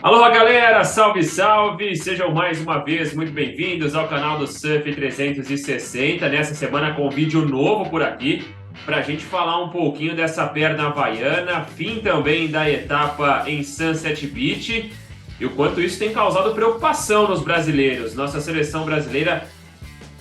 Alô, galera! Salve, salve! Sejam mais uma vez muito bem-vindos ao canal do Surf 360. Nessa semana com um vídeo novo por aqui, para a gente falar um pouquinho dessa perna havaiana, fim também da etapa em Sunset Beach e o quanto isso tem causado preocupação nos brasileiros. Nossa seleção brasileira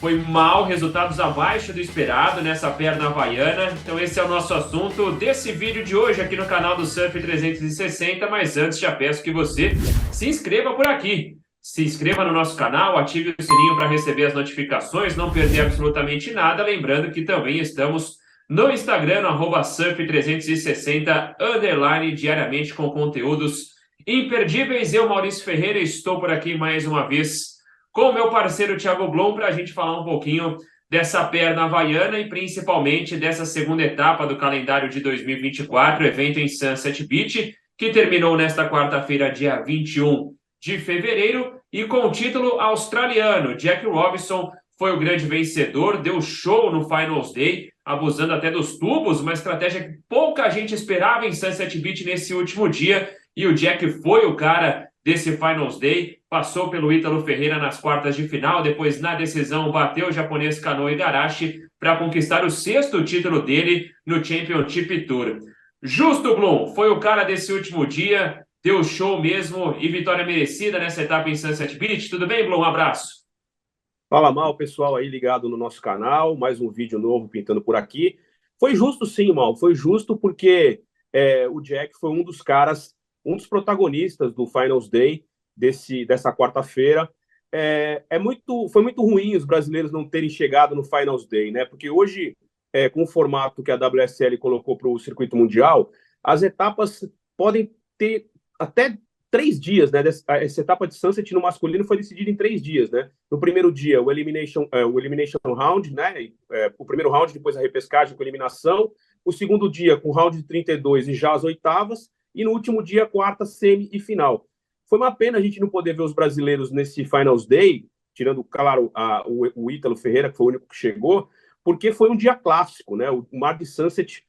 foi mal, resultados abaixo do esperado nessa perna havaiana. Então esse é o nosso assunto desse vídeo de hoje aqui no canal do Surf 360, mas antes já peço que você se inscreva por aqui. Se inscreva no nosso canal, ative o sininho para receber as notificações, não perder absolutamente nada. Lembrando que também estamos no Instagram, no @surf360, diariamente com conteúdos imperdíveis. Eu, Maurício Ferreira, estou por aqui mais uma vez com o meu parceiro Thiago Blum para a gente falar um pouquinho dessa perna havaiana e principalmente dessa segunda etapa do calendário de 2024, evento em Sunset Beach, que terminou nesta quarta-feira, dia 21 de fevereiro, e com o título australiano. Jack Robinson foi o grande vencedor, deu show no Finals Day, abusando até dos tubos, uma estratégia que pouca gente esperava em Sunset Beach nesse último dia, e o Jack foi o cara desse Finals Day, passou pelo Ítalo Ferreira nas quartas de final, depois na decisão bateu o japonês Kanoe Igarashi para conquistar o 6º título dele no Championship Tour. Justo, Blum, foi o cara desse último dia, deu show mesmo e vitória merecida nessa etapa em Sunset Beach. Tudo bem, Blum? Um abraço. Fala mal, pessoal aí ligado no nosso canal, mais um vídeo novo pintando por aqui. Foi justo sim, Mal, foi justo porque o Jack foi um dos caras, um dos protagonistas do Finals Day dessa quarta-feira. Foi muito ruim os brasileiros não terem chegado no Finals Day, né? Porque hoje, com o formato que a WSL colocou para o circuito mundial, as etapas podem ter até 3 dias, né? Essa etapa de Sunset no masculino foi decidida em 3 dias, né? No primeiro dia, o Elimination Round, né? O primeiro round, depois a repescagem com eliminação. O segundo dia, com o round de 32 e já as oitavas. E no último dia, a quarta, semi e final. Foi uma pena a gente não poder ver os brasileiros nesse Finals Day, tirando, claro, o Ítalo Ferreira, que foi o único que chegou, porque foi um dia clássico, né? O mar de Sunset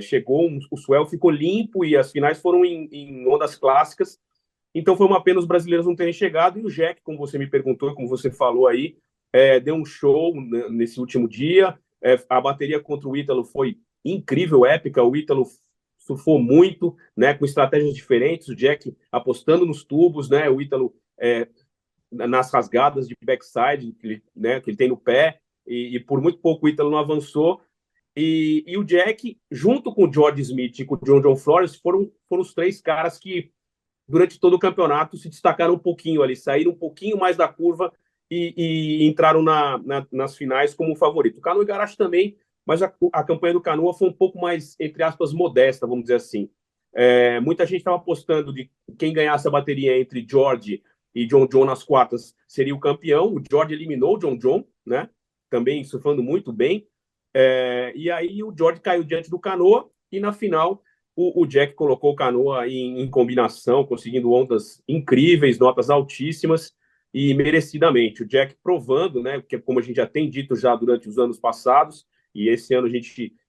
chegou, o swell ficou limpo e as finais foram em ondas clássicas. Então foi uma pena os brasileiros não terem chegado. E o Jack, como você me perguntou, como você falou aí, deu um show nesse último dia. A bateria contra o Ítalo foi incrível, épica. O Ítalo surfou muito, né, com estratégias diferentes. O Jack apostando nos tubos, né, o Ítalo nas rasgadas de backside que ele tem no pé. E por muito pouco o Ítalo não avançou. E o Jack, junto com o George Smith e com o John Flores, foram os 3 caras que, durante todo o campeonato, se destacaram um pouquinho ali, saíram um pouquinho mais da curva e entraram nas finais como favorito. O Kanoe Igarashi também, mas a campanha do Canoa foi um pouco mais, entre aspas, modesta, vamos dizer assim. Muita gente estava apostando de quem ganhasse a bateria entre George e John nas quartas seria o campeão. O George eliminou o John, né? Também surfando muito bem. E aí o George caiu diante do Kanoa e na final o Jack colocou o Kanoa em combinação, conseguindo ondas incríveis, notas altíssimas e merecidamente. O Jack provando, né, que como a gente já tem dito já durante os anos passados, e esse ano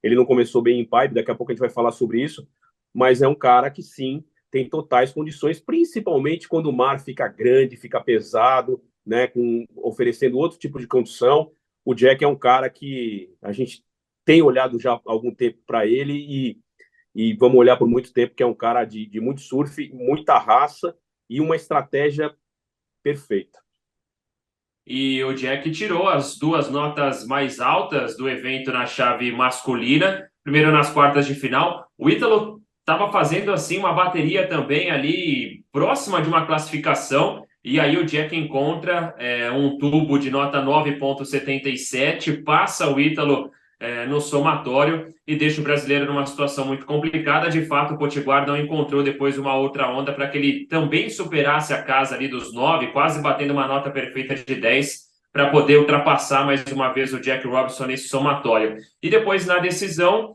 ele não começou bem em pipe, daqui a pouco a gente vai falar sobre isso, mas é um cara que sim, tem totais condições, principalmente quando o mar fica grande, fica pesado, né, oferecendo outro tipo de condição. O Jack é um cara que a gente tem olhado já há algum tempo para ele e vamos olhar por muito tempo, que é um cara de muito surf, muita raça e uma estratégia perfeita. E o Jack tirou as 2 notas mais altas do evento na chave masculina, primeiro nas quartas de final. O Ítalo estava fazendo assim uma bateria também ali próxima de uma classificação, e aí o Jack encontra um tubo de nota 9,77, passa o Ítalo no somatório e deixa o brasileiro numa situação muito complicada. De fato, o Potiguar não encontrou depois uma outra onda para que ele também superasse a casa ali dos 9, quase batendo uma nota perfeita de 10, para poder ultrapassar mais uma vez o Jack Robinson nesse somatório. E depois, na decisão,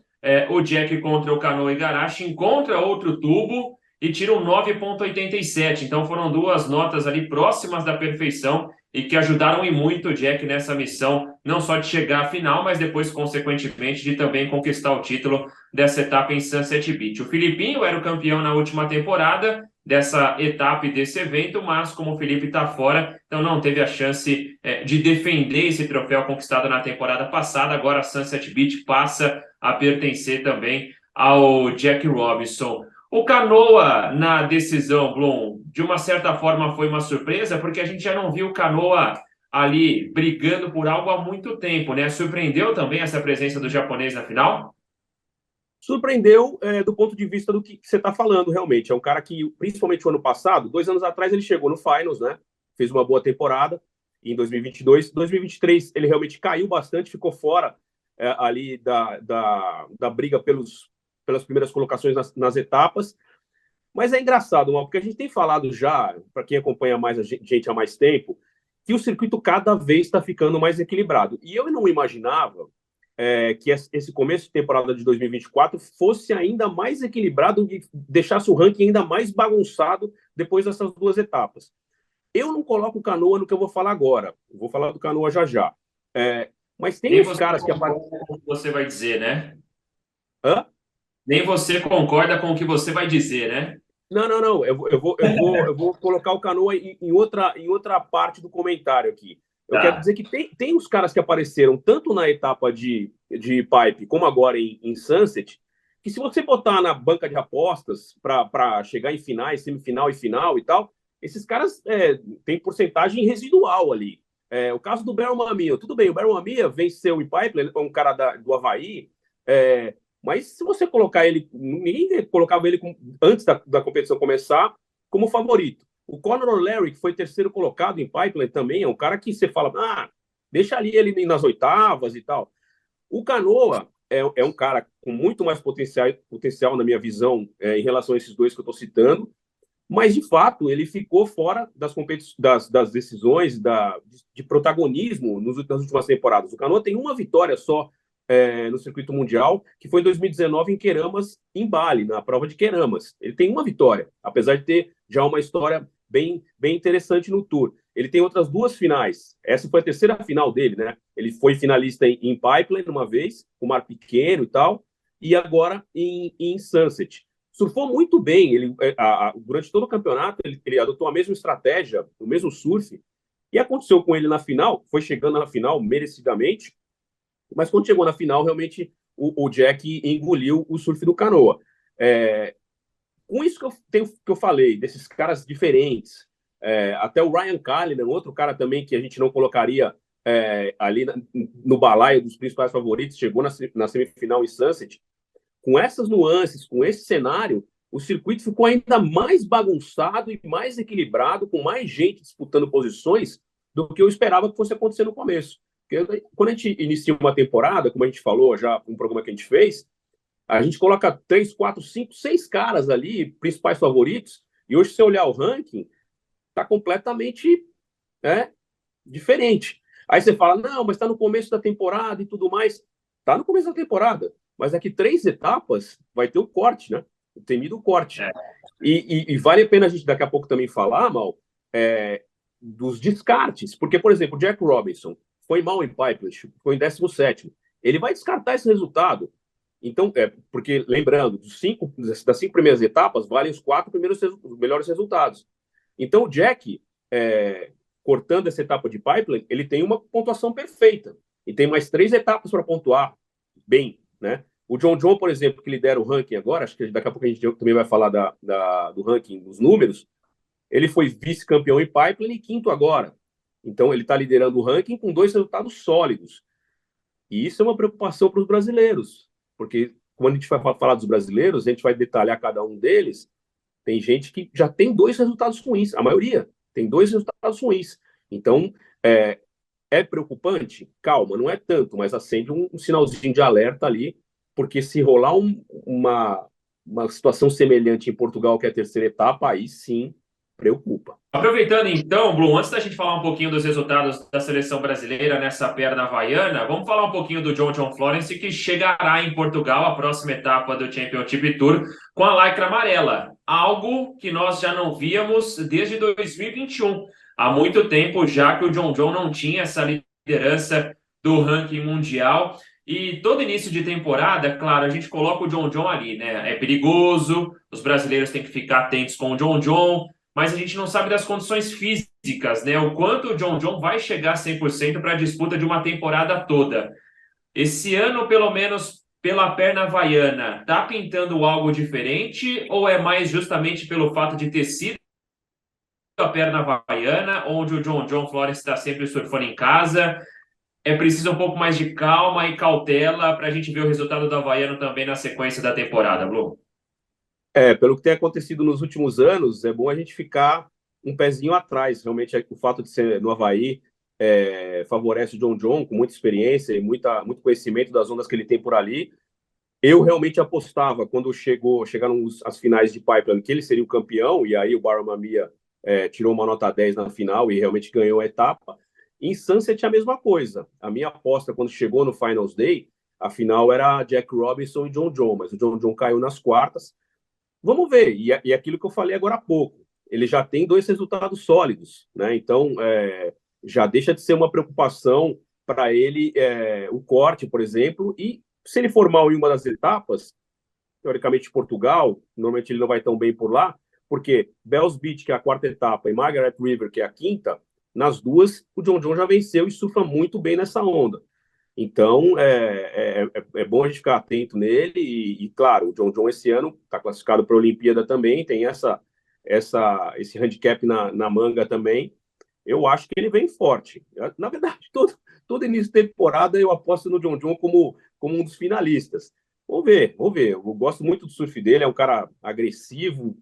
o Jack contra o Kanoe Igarashi encontra outro tubo e tira um 9,87. Então foram 2 notas ali próximas da perfeição e que ajudaram e muito o Jack nessa missão, não só de chegar à final, mas depois, consequentemente, de também conquistar o título dessa etapa em Sunset Beach. O Filipinho era o campeão na última temporada dessa etapa e desse evento, mas como o Felipe está fora, então não teve a chance de defender esse troféu conquistado na temporada passada. Agora a Sunset Beach passa a pertencer também ao Jack Robinson. O Canoa na decisão, Blum, de uma certa forma foi uma surpresa, porque a gente já não viu o Canoa ali brigando por algo há muito tempo, né? Surpreendeu também essa presença do japonês na final? Surpreendeu do ponto de vista do que você está falando, realmente. É um cara que, principalmente o ano passado, 2 anos atrás, ele chegou no Finals, né? Fez uma boa temporada em 2022. 2023, ele realmente caiu bastante, ficou fora ali da briga pelas primeiras colocações nas etapas. Mas é engraçado, Mal, porque a gente tem falado já, para quem acompanha mais a gente há mais tempo, que o circuito cada vez está ficando mais equilibrado. E eu não imaginava que esse começo de temporada de 2024 fosse ainda mais equilibrado e deixasse o ranking ainda mais bagunçado depois dessas 2 etapas. Eu não coloco o Canoa no que eu vou falar agora. Eu vou falar do Canoa já já. Mas tem uns caras que aparecem. Como você vai dizer, né? Hã? Nem você concorda com o que você vai dizer, né? Não. Eu vou colocar o Canoa em outra parte do comentário aqui. Eu quero dizer que tem uns caras que apareceram tanto na etapa de pipe como agora em Sunset, que se você botar na banca de apostas para chegar em finais, semifinal e final e tal, esses caras têm porcentagem residual ali. O caso do Barron Mamiya, tudo bem, o Barron Mamiya venceu em pipe, ele é um cara do Havaí, mas se você colocar ele, ninguém colocava ele antes da competição começar como favorito. O Conor O'Leary, que foi terceiro colocado em Pipeline, também é um cara que você fala, deixa ali ele nas oitavas e tal. O Canoa é um cara com muito mais potencial na minha visão, em relação a esses dois que eu estou citando, mas de fato ele ficou fora das decisões, de protagonismo nas últimas temporadas. O Canoa tem uma vitória só no circuito mundial, que foi em 2019 em Queramas, em Bali, na prova de Queramas. Ele tem uma vitória, apesar de ter já uma história bem interessante no Tour. Ele tem outras 2 finais. Essa foi a terceira final dele, né? Ele foi finalista em Pipeline uma vez, com mar pequeno e tal, e agora em Sunset. Surfou muito bem. Durante todo o campeonato, ele adotou a mesma estratégia, o mesmo surf, e aconteceu com ele na final, foi chegando na final merecidamente, mas quando chegou na final, realmente o Jack engoliu o surf do Canoa. Com isso que eu falei, desses caras diferentes, até o Ryan Callinan, outro cara também que a gente não colocaria ali no balaio dos principais favoritos, chegou na semifinal em Sunset. Com essas nuances, com esse cenário, o circuito ficou ainda mais bagunçado e mais equilibrado, com mais gente disputando posições do que eu esperava que fosse acontecer no começo. Porque quando a gente inicia uma temporada, como a gente falou já um programa que a gente fez, a gente coloca 3, 4, 5, 6 caras ali, principais favoritos, e hoje, se você olhar o ranking, está completamente diferente. Aí você fala, não, mas está no começo da temporada e tudo mais. Está no começo da temporada, mas daqui 3 etapas vai ter o corte, né? O temido corte. E vale a pena a gente daqui a pouco também falar, Mal, dos descartes. Porque, por exemplo, o Jack Robinson foi mal em Pipeline, ficou em 17º. Ele vai descartar esse resultado. Então, porque, lembrando, das 5 primeiras etapas, valem os 4 melhores resultados. Então, o Jack, cortando essa etapa de Pipeline, ele tem uma pontuação perfeita. E tem mais 3 etapas para pontuar bem, né? O John, por exemplo, que lidera o ranking agora, acho que daqui a pouco a gente também vai falar do ranking dos números, ele foi vice-campeão em Pipeline e 5º agora. Então, ele está liderando o ranking com 2 resultados sólidos. E isso é uma preocupação para os brasileiros, porque quando a gente vai falar dos brasileiros, a gente vai detalhar cada um deles, tem gente que já tem 2 resultados ruins, a maioria tem 2 resultados ruins. Então, preocupante? Calma, não é tanto, mas acende um sinalzinho de alerta ali, porque se rolar uma situação semelhante em Portugal, que é a terceira etapa, aí sim preocupa. Aproveitando então, Blum, antes da gente falar um pouquinho dos resultados da seleção brasileira nessa perna havaiana, vamos falar um pouquinho do John Florence, que chegará em Portugal, a próxima etapa do Championship Tour, com a lycra amarela. Algo que nós já não víamos desde 2021. Há muito tempo já que o John não tinha essa liderança do ranking mundial. E todo início de temporada, claro, a gente coloca o John John ali, né? É perigoso, os brasileiros têm que ficar atentos com o John John, mas a gente não sabe das condições físicas, né? O quanto o John John vai chegar 100% para a disputa de uma temporada toda. Esse ano, pelo menos pela perna havaiana, tá pintando algo diferente ou é mais justamente pelo fato de ter sido a perna havaiana, onde o John John Flores está sempre surfando em casa? É preciso um pouco mais de calma e cautela para a gente ver o resultado do havaiano também na sequência da temporada, Blue. Pelo que tem acontecido nos últimos anos, é bom a gente ficar um pezinho atrás. Realmente, o fato de ser no Havaí favorece o John John, com muita experiência e muito conhecimento das ondas que ele tem por ali. Eu realmente apostava, quando chegaram as finais de Pipeline, que ele seria o campeão, e aí o Barra Mamiya tirou uma nota 10 na final e realmente ganhou a etapa. Em Sunset, a mesma coisa. A minha aposta, quando chegou no Finals Day, a final era Jack Robinson e John John, mas o John John caiu nas quartas. Vamos ver. E aquilo que eu falei agora há pouco, ele já tem dois resultados sólidos, né? Então, já deixa de ser uma preocupação para ele o corte, por exemplo, e se ele for mal em uma das etapas, teoricamente Portugal, normalmente ele não vai tão bem por lá, porque Bells Beach, que é a quarta etapa, e Margaret River, que é a quinta, nas duas, o John John já venceu e surfa muito bem nessa onda. Então, é bom a gente ficar atento nele. Claro, o John John esse ano está classificado para a Olimpíada também, tem esse handicap na manga também. Eu acho que ele vem forte. Na verdade, todo início de temporada eu aposto no John John como um dos finalistas. Vamos ver, vamos ver. Eu gosto muito do surf dele, é um cara agressivo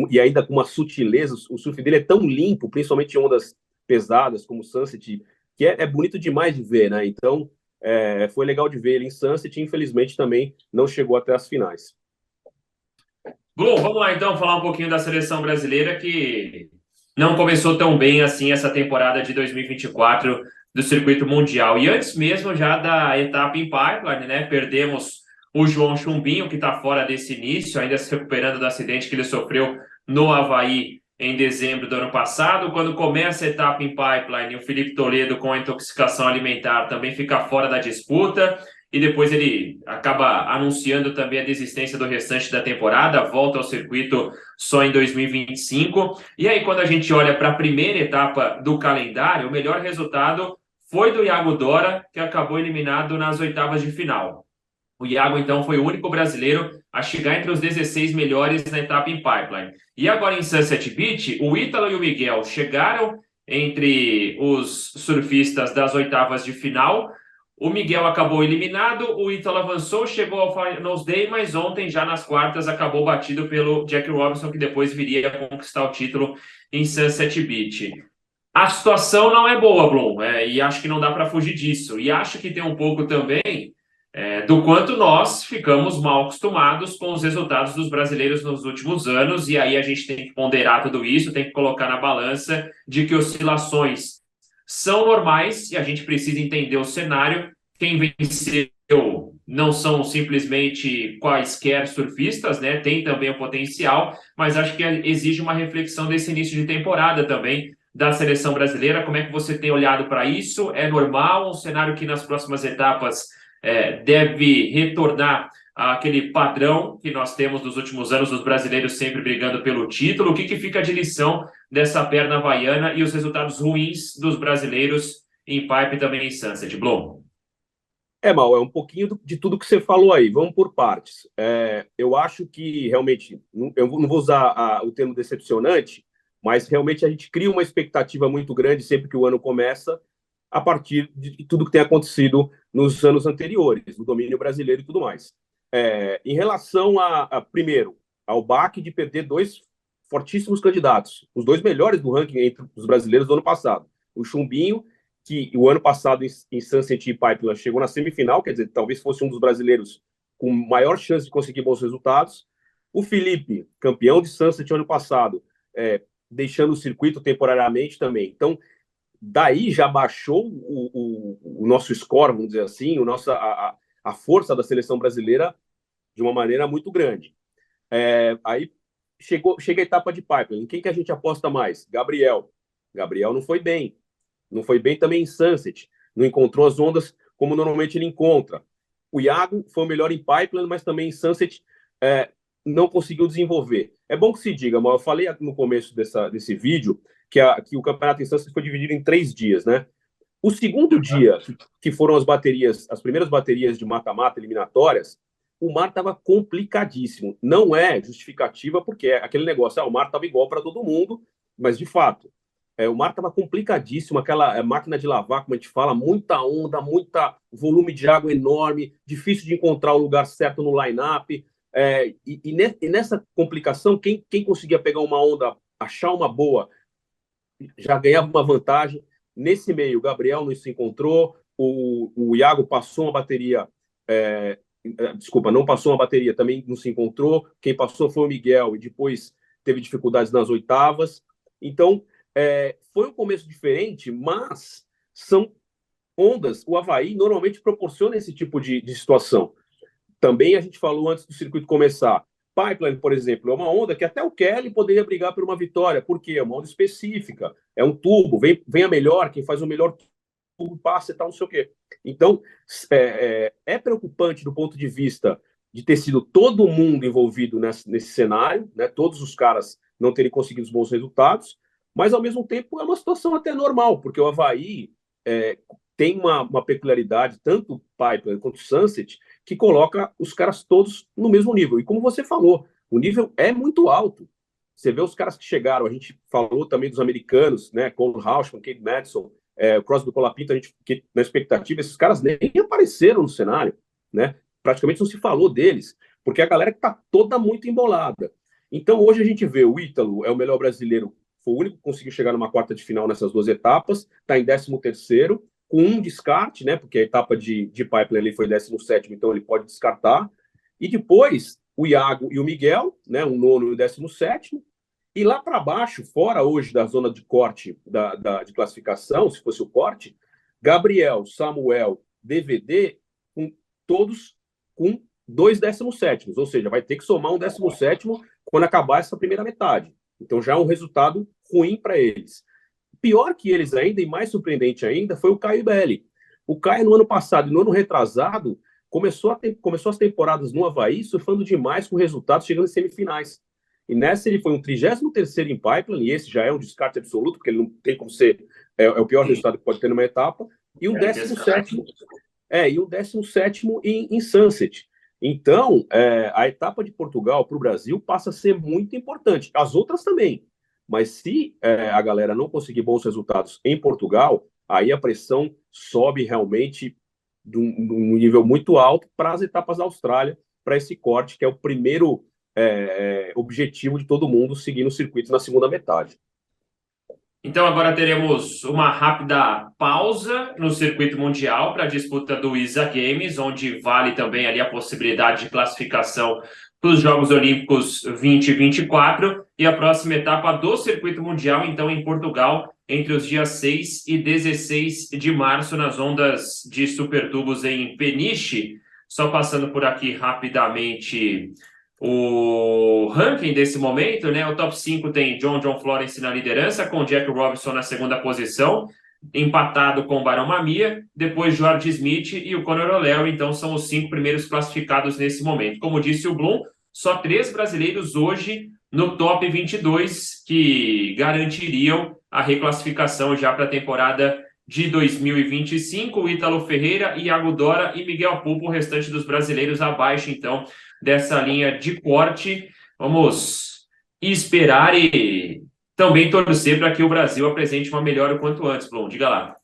e ainda com uma sutileza. O surf dele é tão limpo, principalmente em ondas pesadas como o Sunset, que é bonito demais de ver, né? Então, foi legal de ver ele em Sunset, infelizmente também não chegou até as finais. Bom, vamos lá então falar um pouquinho da seleção brasileira que não começou tão bem assim essa temporada de 2024 do circuito mundial. E antes mesmo já da etapa em Pipeline, né? Perdemos o João Chumbinho, que está fora desse início, ainda se recuperando do acidente que ele sofreu no Havaí em dezembro do ano passado. Quando começa a etapa em Pipeline, o Felipe Toledo, com a intoxicação alimentar, também fica fora da disputa. E depois ele acaba anunciando também a desistência do restante da temporada, volta ao circuito só em 2025. E aí, quando a gente olha para a primeira etapa do calendário, o melhor resultado foi do Iago Dora, que acabou eliminado nas oitavas de final. O Iago, então, foi o único brasileiro a chegar entre os 16 melhores na etapa em Pipeline. E agora em Sunset Beach, o Ítalo e o Miguel chegaram entre os surfistas das oitavas de final. O Miguel acabou eliminado, o Ítalo avançou, chegou ao Finals Day, mas ontem, já nas quartas, acabou batido pelo Jack Robinson, que depois viria a conquistar o título em Sunset Beach. A situação não é boa, Blum, e acho que não dá para fugir disso. E acho que tem um pouco também do quanto nós ficamos mal acostumados com os resultados dos brasileiros nos últimos anos, e aí a gente tem que ponderar tudo isso, tem que colocar na balança de que oscilações são normais e a gente precisa entender o cenário. Quem venceu não são simplesmente quaisquer surfistas, né? Tem também o potencial, mas acho que exige uma reflexão desse início de temporada também da seleção brasileira. Como é que você tem olhado para isso? É normal um cenário que nas próximas etapas deve retornar àquele padrão que nós temos nos últimos anos, dos brasileiros sempre brigando pelo título? O que fica de lição dessa perna havaiana e os resultados ruins dos brasileiros em Pipe e também em Sunset, Blum? Mal, é um pouquinho de tudo que você falou aí. Vamos por partes. Eu acho que realmente, eu não vou usar o termo decepcionante, mas realmente a gente cria uma expectativa muito grande sempre que o ano começa, a partir de tudo que tem acontecido nos anos anteriores, no domínio brasileiro e tudo mais. Em relação primeiro, ao baque de perder dois fortíssimos candidatos, os dois melhores do ranking entre os brasileiros do ano passado, o Chumbinho, que o ano passado em Sunset e Pipeline chegou na semifinal, quer dizer, talvez fosse um dos brasileiros com maior chance de conseguir bons resultados. O Felipe, campeão de Sunset ano passado, deixando o circuito temporariamente também. Então, daí já baixou o nosso score, vamos dizer assim, a força da seleção brasileira de uma maneira muito grande. Aí chega a etapa de Pipeline. Quem que a gente aposta mais? Gabriel. Gabriel não foi bem. Não foi bem também em Sunset. Não encontrou as ondas como normalmente ele encontra. O Iago foi o melhor em Pipeline, mas também em Sunset não conseguiu desenvolver. É bom que se diga, mas eu falei no começo desse vídeo que o campeonato em Sunset foi dividido em 3 dias, né? O segundo dia, que foram as primeiras baterias de mata-mata eliminatórias, o mar estava complicadíssimo. Não é justificativa, porque é aquele negócio, o mar estava igual para todo mundo, mas de fato, o mar estava complicadíssimo, aquela máquina de lavar, como a gente fala, muita onda, muita volume de água enorme, difícil de encontrar o lugar certo no line-up. E nessa complicação, quem conseguia pegar uma onda, achar uma boa, já ganhava uma vantagem. Nesse meio, o Gabriel não se encontrou, o Iago passou uma bateria, desculpa, não passou uma bateria, também não se encontrou. Quem passou foi o Miguel e depois teve dificuldades nas oitavas. Então, foi um começo diferente, mas são ondas. O Avaí normalmente proporciona esse tipo de situação. Também a gente falou antes do circuito começar. Pipeline, por exemplo, é uma onda que até o Kelly poderia brigar por uma vitória, porque é uma onda específica, é um tubo, vem a melhor, quem faz o melhor tubo passa e tal, não sei o quê. Então, é preocupante do ponto de vista de ter sido todo mundo envolvido nesse cenário, né? Todos os caras não terem conseguido os bons resultados, mas ao mesmo tempo é uma situação até normal, porque o Avaí tem uma peculiaridade, tanto o Pipeline quanto o Sunset, que coloca os caras todos no mesmo nível. E como você falou, o nível é muito alto. Você vê os caras que chegaram, a gente falou também dos americanos, né? Cole Hauschman, Cade Madison, o Crosby Colapinto, a gente na expectativa, esses caras nem apareceram no cenário, né? Praticamente não se falou deles, porque a galera que tá toda muito embolada. Então hoje a gente vê o Ítalo é o melhor brasileiro, foi o único que conseguiu chegar numa quarta de final nessas 2 etapas, está em 13º, com um descarte, né? Porque a etapa de Pipeline ali foi 17º, então ele pode descartar. E depois o Iago e o Miguel, né? O nono e o 17º. E lá para baixo, fora hoje da zona de corte de classificação, se fosse o corte, Gabriel, Samuel, DVD, todos com 2 17º, ou seja, vai ter que somar um 17º quando acabar essa primeira metade. Então já é um resultado ruim para eles. Pior que eles ainda, e mais surpreendente ainda, foi o Caio Belli. O Caio, no ano passado e no ano retrasado, começou as temporadas no Avaí surfando demais com resultados, chegando em semifinais. E nessa ele foi um 33º em Pipeline, e esse já é um descarte absoluto, porque ele não tem como ser o pior resultado que pode ter numa etapa, e um 17º, em Sunset. Então, a etapa de Portugal para o Brasil passa a ser muito importante. As outras também. Mas se a galera não conseguir bons resultados em Portugal, aí a pressão sobe realmente de um nível muito alto para as etapas da Austrália, para esse corte, que é o primeiro objetivo de todo mundo seguir no circuito na segunda metade. Então agora teremos uma rápida pausa no circuito mundial para a disputa do ISA Games, onde vale também ali a possibilidade de classificação para os Jogos Olímpicos 2024, e a próxima etapa do circuito mundial, então, em Portugal, entre os dias 6 e 16 de março, nas ondas de supertubos em Peniche. Só passando por aqui rapidamente o ranking desse momento, né? O top 5 tem John Florence na liderança, com Jack Robinson na segunda posição, empatado com o Barão Mamiya, depois George Smith e o Conor O'Leary, então são os 5 primeiros classificados nesse momento. Como disse o Blum, só 3 brasileiros hoje no top 22 que garantiriam a reclassificação já para a temporada de 2025, Ítalo Ferreira, Iago Dora e Miguel Pupo, o restante dos brasileiros abaixo, então, dessa linha de corte. Vamos esperar e também torcer para que o Brasil apresente uma melhora o quanto antes, Blum. Diga lá.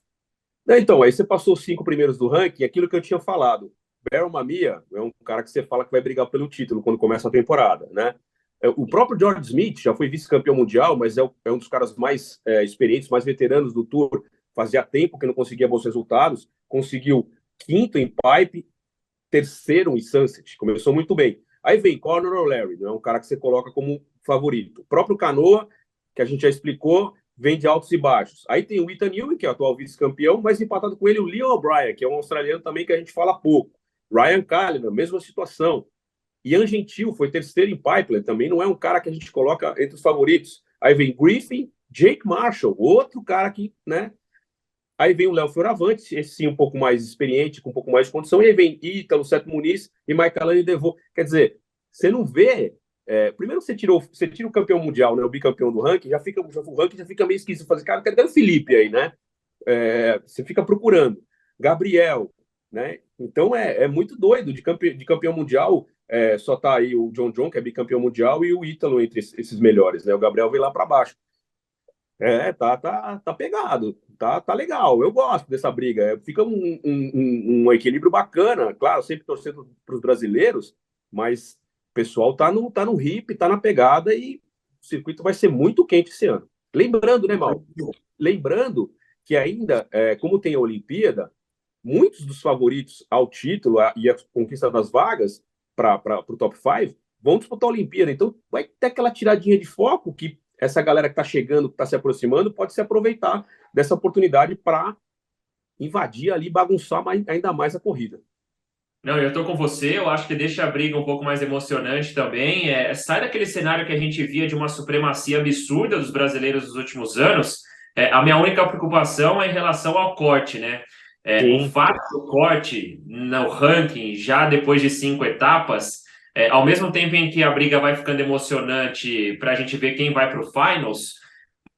Então, aí você passou os 5 primeiros do ranking, aquilo que eu tinha falado. Barron Mamiya é um cara que você fala que vai brigar pelo título quando começa a temporada, né? O próprio George Smith já foi vice-campeão mundial, mas é um dos caras mais experientes, mais veteranos do Tour. Fazia tempo que não conseguia bons resultados. Conseguiu 5º em Pipe, 3º em Sunset. Começou muito bem. Aí vem Conor O'Leary, né? Um cara que você coloca como favorito. O próprio Canoa, que a gente já explicou, vem de altos e baixos. Aí tem o Ethan Ewing, que é o atual vice-campeão, mas empatado com ele o Leon O'Brien, que é um australiano também que a gente fala pouco. Ryan Callinan, mesma situação. Ian Gentil foi 3º em Pipeline, também não é um cara que a gente coloca entre os favoritos. Aí vem Griffin, Jake Marshall, outro cara que, né, Aí vem o Léo Fioravante, esse sim um pouco mais experiente, com um pouco mais de condição, e aí vem Ítalo, Seth Muniz e Maicalani Devô. Quer dizer, você não vê. Primeiro você tira o campeão mundial, né, o bicampeão do ranking, o ranking já fica meio esquisito. Fazer, cara, cadê o Felipe aí, né? Você fica procurando. Gabriel, né? Então é muito doido. De campeão mundial, só tá aí o John, que é bicampeão mundial, e o Ítalo entre esses melhores, né? O Gabriel vem lá para baixo. Tá pegado, tá legal. Eu gosto dessa briga. Fica um equilíbrio bacana, claro, sempre torcendo para os brasileiros, mas o pessoal tá no hip, tá na pegada e o circuito vai ser muito quente esse ano. Lembrando, né, Mal? Lembrando que ainda, como tem a Olimpíada, muitos dos favoritos ao título e a conquista das vagas para o top 5 vão disputar a Olimpíada. Então vai ter aquela tiradinha de foco que essa galera que está chegando, que está se aproximando, pode se aproveitar dessa oportunidade para invadir ali, bagunçar ainda mais a corrida. Não, eu tô com você, eu acho que deixa a briga um pouco mais emocionante também. Sai daquele cenário que a gente via de uma supremacia absurda dos brasileiros nos últimos anos. A minha única preocupação é em relação ao corte, né? O fato do corte no ranking, já depois de 5 etapas, ao mesmo tempo em que a briga vai ficando emocionante para a gente ver quem vai para o finals,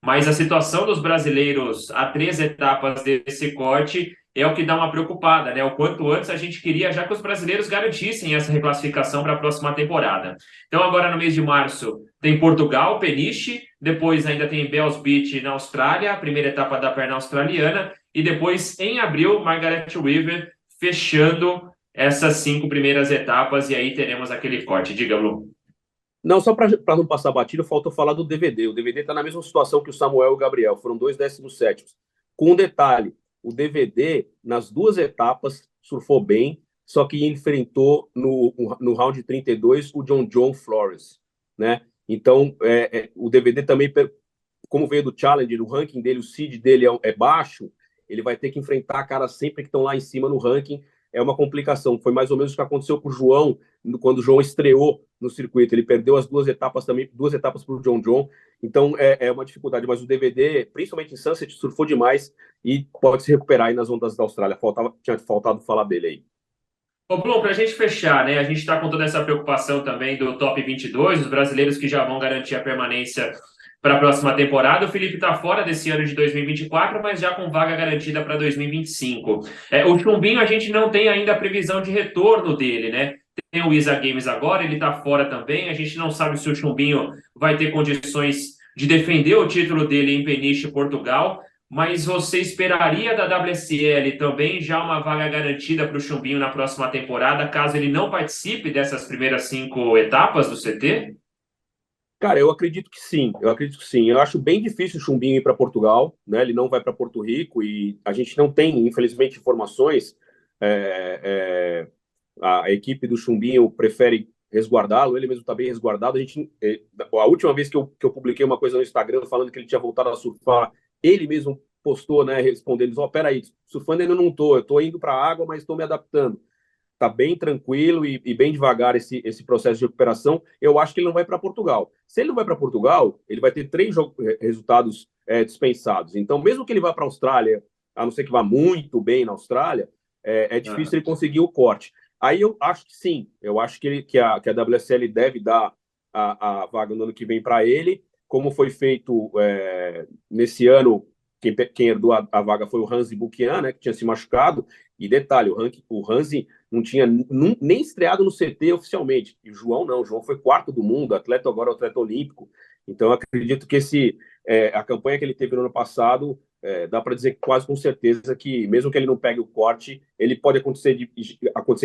mas a situação dos brasileiros a 3 etapas desse corte é o que dá uma preocupada, né? O quanto antes a gente queria já que os brasileiros garantissem essa reclassificação para a próxima temporada. Então, agora no mês de março, tem Portugal, Peniche, depois ainda tem Bells Beach na Austrália, a primeira etapa da perna australiana, e depois, em abril, Margaret River, fechando essas 5 primeiras etapas, e aí teremos aquele corte. Diga, Blum. Não, só para não passar batido, faltou falar do DVD. O DVD está na mesma situação que o Samuel e o Gabriel, foram 2 17º. Com um detalhe, o DVD, nas 2 etapas, surfou bem, só que enfrentou no round 32 o John Flores, né? Então, o DVD também, como veio do Challenger, o ranking dele, o seed dele é baixo, ele vai ter que enfrentar caras sempre que estão lá em cima no ranking. É uma complicação. Foi mais ou menos o que aconteceu com o João, quando o João estreou no circuito. Ele perdeu as 2 etapas também, 2 etapas para o John. Então é uma dificuldade. Mas o DVD, principalmente em Sunset, surfou demais e pode se recuperar aí nas ondas da Austrália. Tinha faltado falar dele aí. Ô, Blum, para a gente fechar, né? A gente está com toda essa preocupação também do top 22, os brasileiros que já vão garantir a permanência para a próxima temporada. O Felipe está fora desse ano de 2024, mas já com vaga garantida para 2025. O Chumbinho, a gente não tem ainda a previsão de retorno dele, né? Tem o Isa Games agora, ele está fora também. A gente não sabe se o Chumbinho vai ter condições de defender o título dele em Peniche, Portugal. Mas você esperaria da WSL também já uma vaga garantida para o Chumbinho na próxima temporada, caso ele não participe dessas primeiras 5 etapas do CT? Cara, eu acredito que sim. Eu acho bem difícil o Chumbinho ir para Portugal, né? Ele não vai para Porto Rico e a gente não tem, infelizmente, informações. A equipe do Chumbinho prefere resguardá-lo, ele mesmo está bem resguardado. A última vez que eu publiquei uma coisa no Instagram falando que ele tinha voltado a surfar, ele mesmo postou, né, respondendo: peraí, surfando ainda não estou, eu estou indo para a água, mas estou me adaptando. Está bem tranquilo e bem devagar esse processo de recuperação. Eu acho que ele não vai para Portugal. Se ele não vai para Portugal, ele vai ter 3 resultados dispensados. Então, mesmo que ele vá para a Austrália, a não ser que vá muito bem na Austrália, é difícil ele conseguir o corte. Aí eu acho que sim, eu acho que a WSL deve dar a vaga no ano que vem para ele, como foi feito nesse ano. Quem herdou a vaga foi o Hansi Bukian, né, que tinha se machucado. E detalhe, o Hansi não tinha nem estreado no CT oficialmente. E o João não, o João foi 4º do mundo, atleta agora, atleta olímpico. Então, acredito que a campanha que ele teve no ano passado, dá para dizer quase com certeza que, mesmo que ele não pegue o corte, ele pode acontecer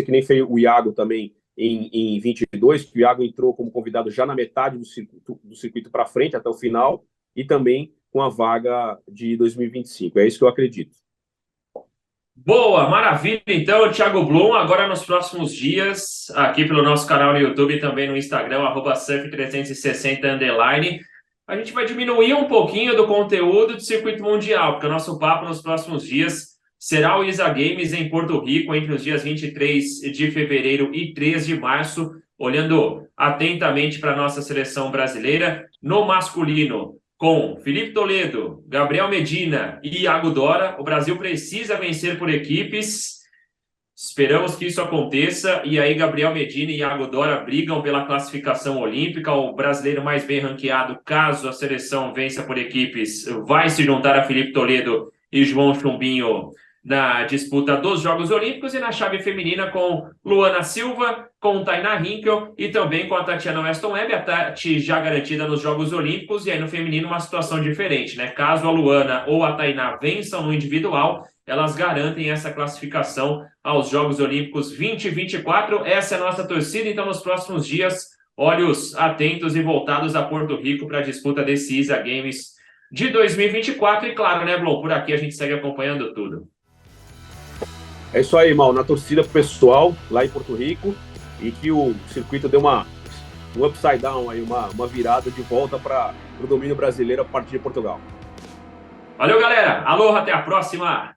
que nem fez o Iago também em 22, que o Iago entrou como convidado já na metade do circuito para frente, até o final, e também com a vaga de 2025. É isso que eu acredito. Boa, maravilha. Então, Thiago Blum, agora nos próximos dias, aqui pelo nosso canal no YouTube e também no Instagram, @surf360_, a gente vai diminuir um pouquinho do conteúdo do circuito mundial, porque o nosso papo nos próximos dias será o ISA Games em Porto Rico, entre os dias 23 de fevereiro e 3 de março, olhando atentamente para a nossa seleção brasileira. No masculino, com Felipe Toledo, Gabriel Medina e Iago Dora. O Brasil precisa vencer por equipes. Esperamos que isso aconteça. E aí, Gabriel Medina e Iago Dora brigam pela classificação olímpica. O brasileiro mais bem ranqueado, caso a seleção vença por equipes, vai se juntar a Felipe Toledo e João Chumbinho na disputa dos Jogos Olímpicos. E na chave feminina, com Luana Silva, com Tainá Hinkel e também com a Tatiana Weston Webb, a Tati já garantida nos Jogos Olímpicos. E aí no feminino uma situação diferente, né? Caso a Luana ou a Tainá vençam no individual, elas garantem essa classificação aos Jogos Olímpicos 2024. Essa é a nossa torcida. Então, nos próximos dias, olhos atentos e voltados a Porto Rico para a disputa desse ISA Games de 2024. E claro, né, Blon, por aqui a gente segue acompanhando tudo. É isso aí, Mal. Na torcida pro pessoal lá em Porto Rico, e que o circuito deu um upside down, aí, uma virada de volta para o domínio brasileiro a partir de Portugal. Valeu, galera. Alô, até a próxima.